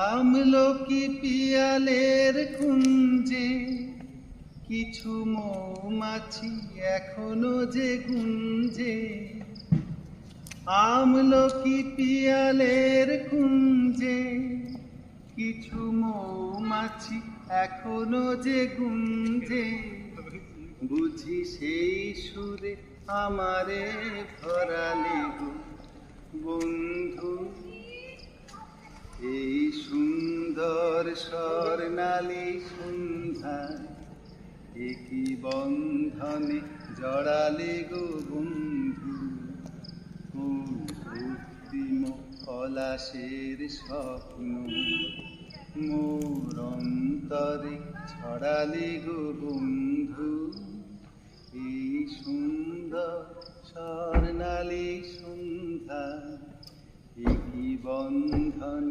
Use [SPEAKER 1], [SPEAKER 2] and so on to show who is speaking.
[SPEAKER 1] আমলকি পিয়ালের কুঞ্জে কিছু মৌমাছি এখনো যে গুঞ্জে। আমলকি পিয়ালের কুঞ্জে কিছু মৌমাছি এখনো যে গুঞ্জে। বুঝি সেই সুরে আমারে ধরালে গো বন্ধু। এই সুন্দর স্বর্ণালী সন্ধ্যা একই বন্ধনে জড়ালে গো বন্ধু। কৃত্রিম পলাশের স্বপ্ন মোর অন্তরে ছড়ালে গো বন্ধু। এই সুন্দর স্বর্ণালী সন্ধ্যা একই বন্ধনে